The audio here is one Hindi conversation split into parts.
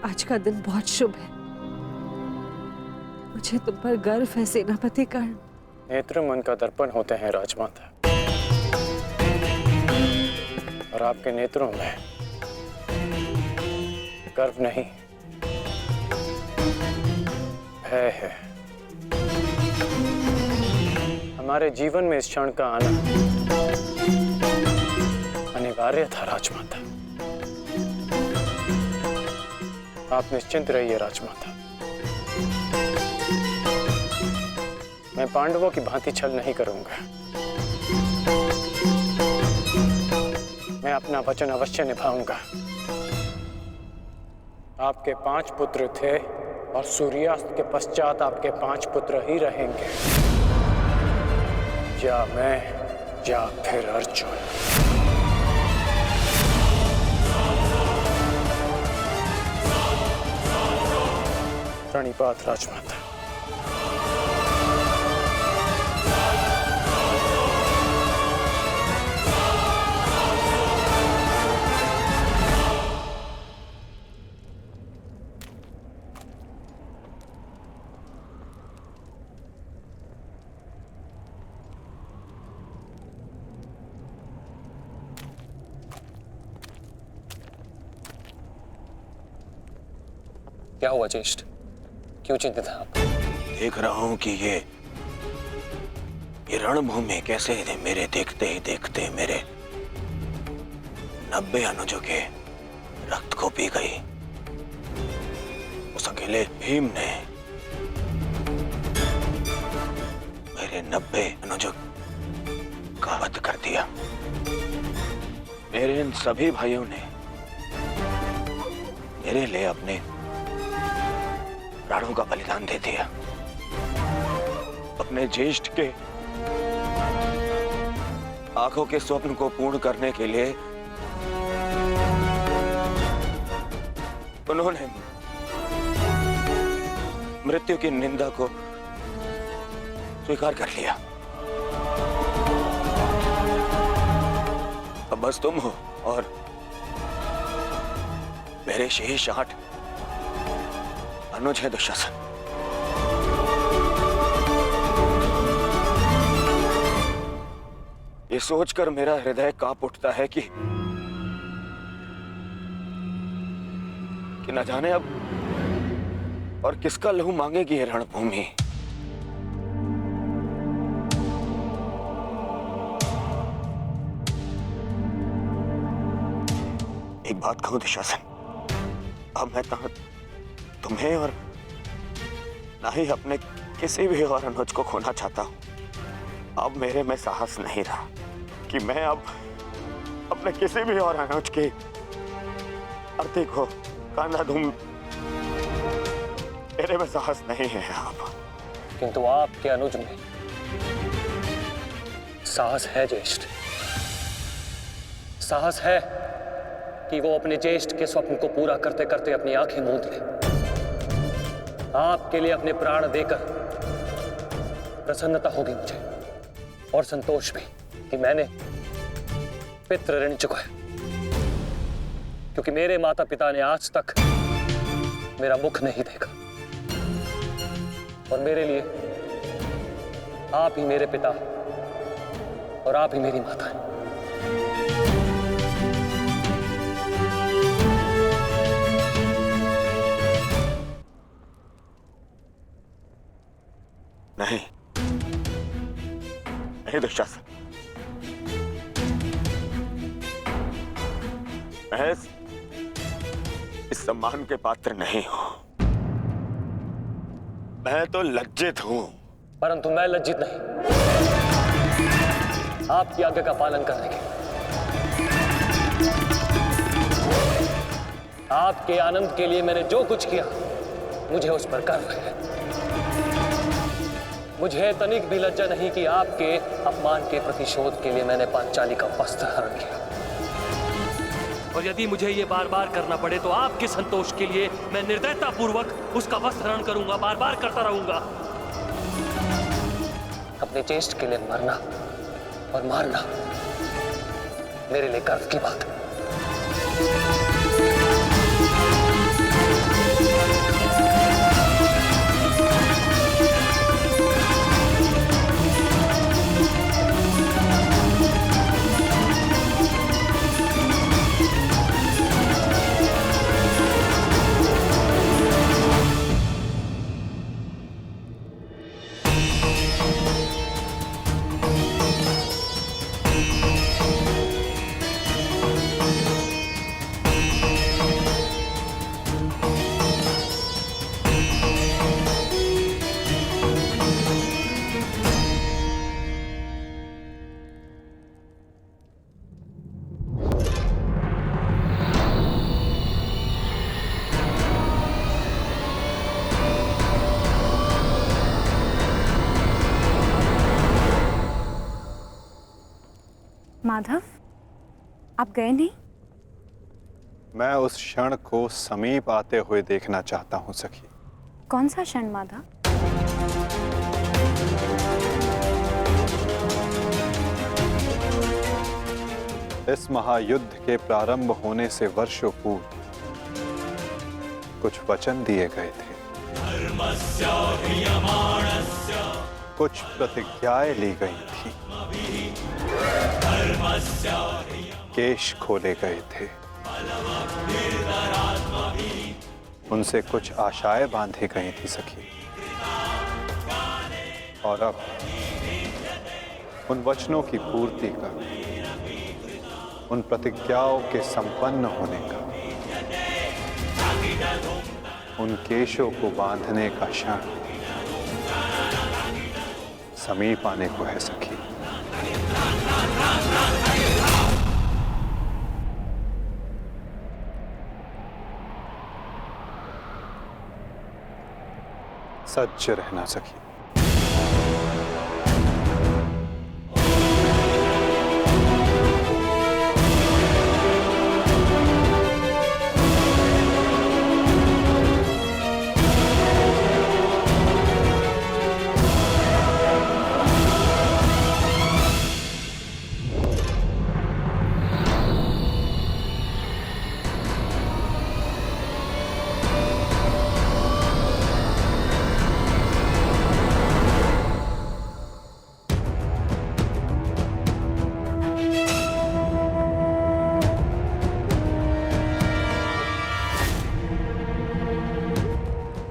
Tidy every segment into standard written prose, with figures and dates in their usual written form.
आज का दिन बहुत शुभ है। मुझे तुम पर गर्व है सेनापति कर्ण। नेत्र मन का दर्पण होते हैं राजमाता, और आपके नेत्रों में गर्व नहीं, भय है। हमारे जीवन में इस क्षण का आना अनिवार्य था राजमाता। आप निश्चिंत रहिए राजमाता, मैं पांडवों की भांति छल नहीं करूंगा। मैं अपना वचन अवश्य निभाऊंगा। आपके 5 पुत्र थे और सूर्यास्त के पश्चात आपके 5 पुत्र ही रहेंगे, या मैं या फिर अर्जुन। प्रणिपात राजमाता। क्या हुआ ज्येष्ठ, क्यों चिंतित हैं आप? देख रहा हूं कि ये रणभूमि कैसे मेरे देखते ही देखते मेरे 90 अनुजों के रक्त को पी गई। उस अकेले भीम ने मेरे 90 अनुजों का वध कर दिया। मेरे इन सभी भाइयों ने मेरे लिए अपने प्राणों का बलिदान दे दिया। अपने ज्येष्ठ के आंखों के स्वप्न को पूर्ण करने के लिए उन्होंने मृत्यु की निंदा को स्वीकार कर लिया। अब बस तुम हो और मेरे शेष 8 अनुज है दुशासन। ये सोचकर मेरा हृदय कांप उठता है कि न जाने अब और किसका लहू मांगेगी ये रणभूमि। एक बात कहूं दुशासन, अब मैं तुम्हें और ना ही अपने किसी भी और अनुज को खोना चाहता हूं। अब मेरे में साहस नहीं रहा कि मैं अब अपने किसी भी और अनुज की अर्थी को कांधा दूं। मेरे में साहस नहीं है अब। किंतु आपके अनुज में साहस है ज्येष्ठ। साहस है कि वो अपने ज्येष्ठ के स्वप्न को पूरा करते करते अपनी आंखें मूंद ले। आपके लिए अपने प्राण देकर प्रसन्नता होगी मुझे, और संतोष भी कि मैंने पितृ ऋण चुकाया, क्योंकि मेरे माता पिता ने आज तक मेरा मुख नहीं देखा, और मेरे लिए आप ही मेरे पिता और आप ही मेरी माता हैं। नहीं नहीं दुशासन, मैं इस सम्मान के पात्र नहीं हूं। मैं तो लज्जित हूं। परंतु मैं लज्जित नहीं, आपकी आज्ञा का पालन करने के। आपके आनंद के लिए मैंने जो कुछ किया, मुझे उस पर गर्व है। मुझे तनिक भी लज्जा नहीं कि आपके अपमान के प्रतिशोध के लिए मैंने पांचाली का वस्त्र हरण किया। और यदि मुझे ये बार बार करना पड़े तो आपके संतोष के लिए मैं निर्दयता पूर्वक उसका वस्त्र हरण करूंगा, बार बार करता रहूंगा। अपने ज्येष्ठ के लिए मरना और मारना मेरे लिए गर्व की बात है। माधव, आप गए नहीं? मैं उस क्षण को समीप आते हुए देखना चाहता हूं सखी। कौन सा क्षण माधव? इस महायुद्ध के प्रारंभ होने से वर्षों पूर्व कुछ वचन दिए गए थे, कुछ प्रतिज्ञाएं ली गई थी, केश खोले गए थे, उनसे कुछ आशाएं बांधी गई थी सखी। और अब उन वचनों की पूर्ति का, उन प्रतिज्ञाओं के संपन्न होने का, उन केशों को बांधने का क्षण समीप आने को है सखी। सज्ज रहना सखी।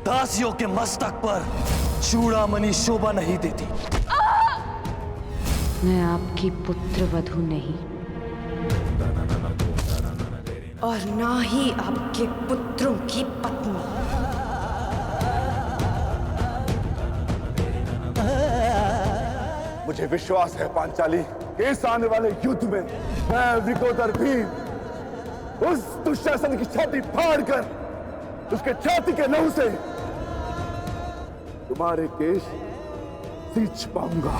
दासियों के मस्तक पर चूड़ामणि शोभा नहीं देती। मैं आपकी पुत्र वधू नहीं, और ना ही आपके पुत्रों की पत्नी। मुझे विश्वास है पांचाली, इस आने वाले युद्ध में मैं विकोदर भीम उस दुशासन की छाती फाड़कर उसके छाती के लहू से तुम्हारे केश सींच पाऊंगा।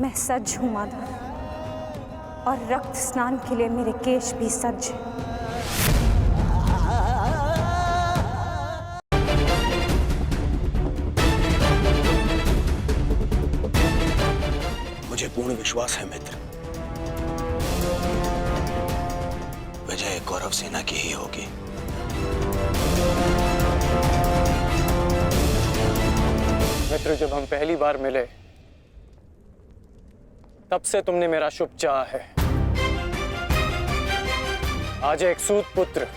मैं सज्ज हूं माधव, और रक्त स्नान के लिए मेरे केश भी सज्ज हैं। मुझे पूर्ण विश्वास है मित्र, विजय कौरव सेना की ही होगी। मित्र, जब हम पहली बार मिले तब से तुमने मेरा शुभ चाहा है। आज एक सूत पुत्र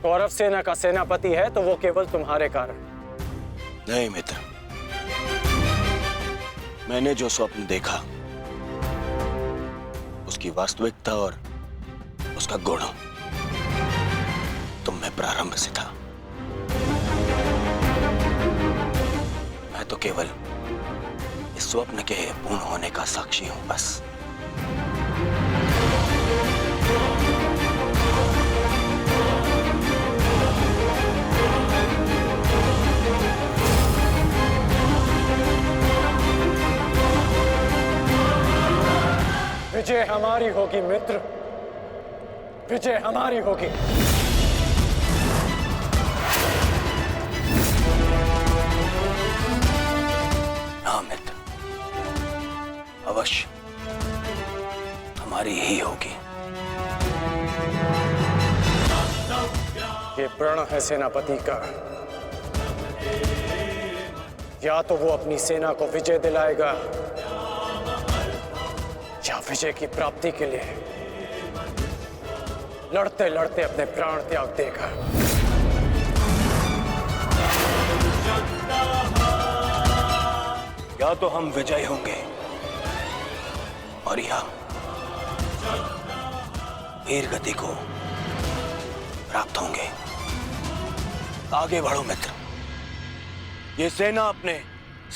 कौरव सेना का सेनापति है तो वो केवल तुम्हारे कारण। नहीं मित्र, मैंने जो स्वप्न देखा उसकी वास्तविकता और उसका गुण तुम में प्रारंभ से था। मैं तो केवल इस स्वप्न के पूर्ण होने का साक्षी हूं बस। विजय हमारी होगी मित्र, विजय हमारी होगी। हाँ मित्र, अवश्य हमारी ही होगी। ये प्रण है सेनापति का। या तो वो अपनी सेना को विजय दिलाएगा या विजय की प्राप्ति के लिए लड़ते लड़ते अपने प्राण त्याग देगा। या तो हम विजय होंगे और या वीर गति को प्राप्त होंगे। आगे बढ़ो मित्र, ये सेना अपने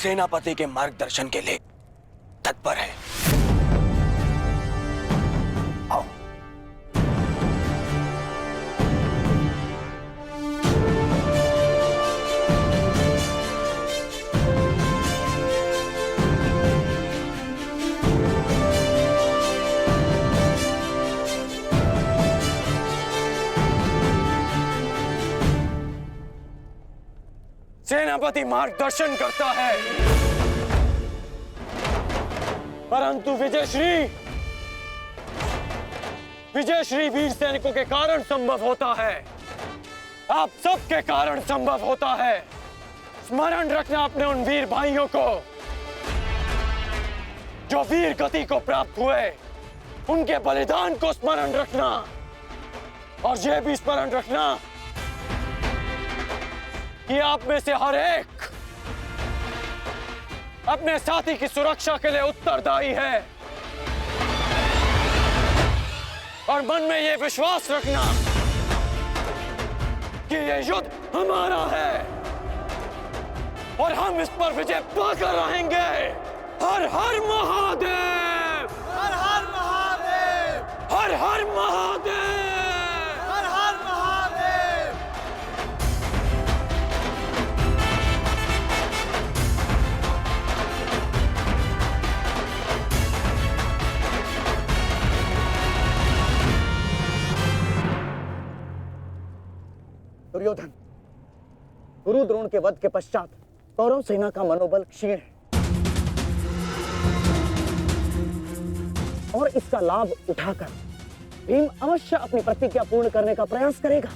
सेनापति के मार्गदर्शन के लिए तत्पर है। आओ। सेनापति मार्गदर्शन करता है, परंतु विजयश्री वीर सैनिकों के कारण संभव होता है। आप सबके कारण संभव होता है। स्मरण रखना अपने उन वीर भाइयों को जो वीर गति को प्राप्त हुए, उनके बलिदान को स्मरण रखना, और यह भी स्मरण रखना कि आप में से हर एक अपने साथी की सुरक्षा के लिए उत्तरदायी है। और मन में यह विश्वास रखना कि यह युद्ध हमारा है और हम इस पर विजय पाकर रहेंगे। हर हर महादेव! हर हर महादेव! हर हर महादेव! हर हर महादेव! दुर्योधन, गुरु द्रोण के वध के पश्चात कौरव सेना का मनोबल क्षीण है और इसका लाभ उठाकर भीम अवश्य अपनी प्रतिज्ञा पूर्ण करने का प्रयास करेगा।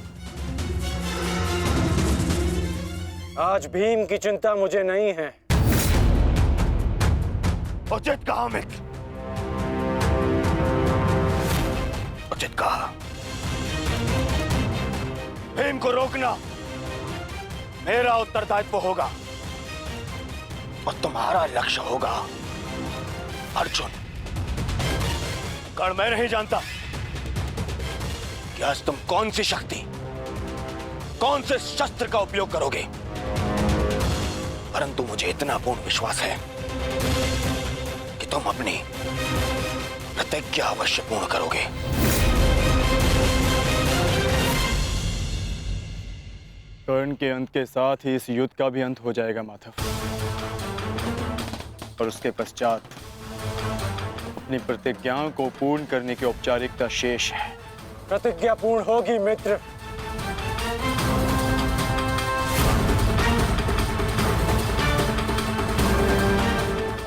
आज भीम की चिंता मुझे नहीं है। उचित कहा मित्र, उचित कहा। भीम को रोकना मेरा उत्तरदायित्व होगा और तुम्हारा लक्ष्य होगा अर्जुन। कर्ण मैं नहीं जानता कि आज तुम कौन सी शक्ति, कौन से शस्त्र का उपयोग करोगे, परंतु मुझे इतना पूर्ण विश्वास है कि तुम अपनी प्रतिज्ञा अवश्य पूर्ण करोगे। कर्ण के अंत के साथ ही इस युद्ध का भी अंत हो जाएगा माधव, और उसके पश्चात अपनी प्रतिज्ञाओं को पूर्ण करने की औपचारिकता शेष है। प्रतिज्ञा पूर्ण होगी मित्र।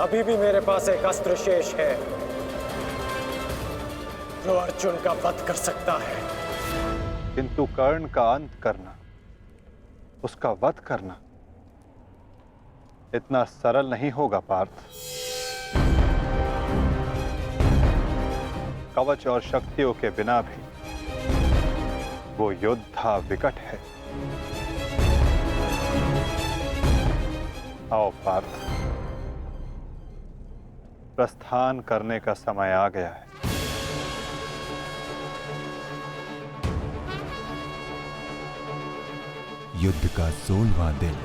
अभी भी मेरे पास एक अस्त्र शेष है जो अर्जुन का वध कर सकता है। किंतु कर्ण का अंत करना, उसका वध करना इतना सरल नहीं होगा पार्थ। कवच और शक्तियों के बिना भी वो योद्धा विकट है। आओ पार्थ, प्रस्थान करने का समय आ गया है। युद्ध का 16वां दिन।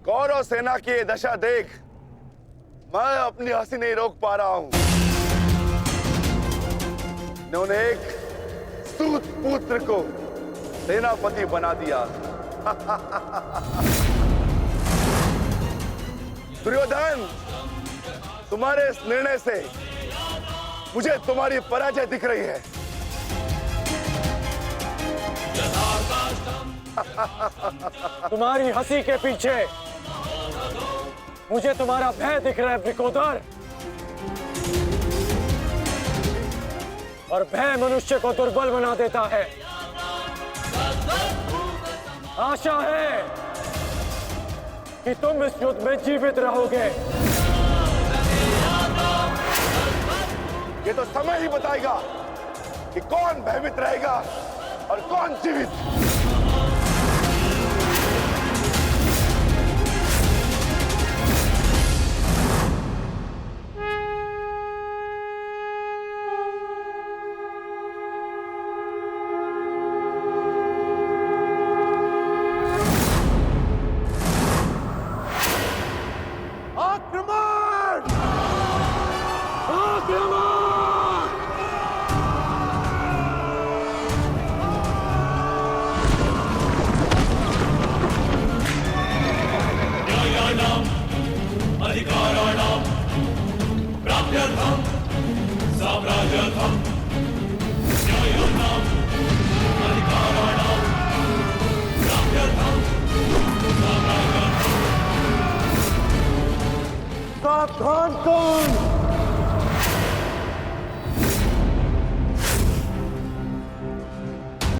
कौरव सेना की ये दशा देख मैं अपनी हंसी नहीं रोक पा रहा हूं। इन्होंने एक सूत पुत्र को सेनापति बना दिया। दुर्योधन, तुम्हारे इस निर्णय से मुझे तुम्हारी पराजय दिख रही है। तुम्हारी हंसी के पीछे मुझे तुम्हारा भय दिख रहा है वृकोदर, और भय मनुष्य को दुर्बल बना देता है। आशा है कि तुम इस युद्ध में जीवित रहोगे। ये तो समय ही बताएगा कि कौन भयभीत रहेगा और कौन जीवित।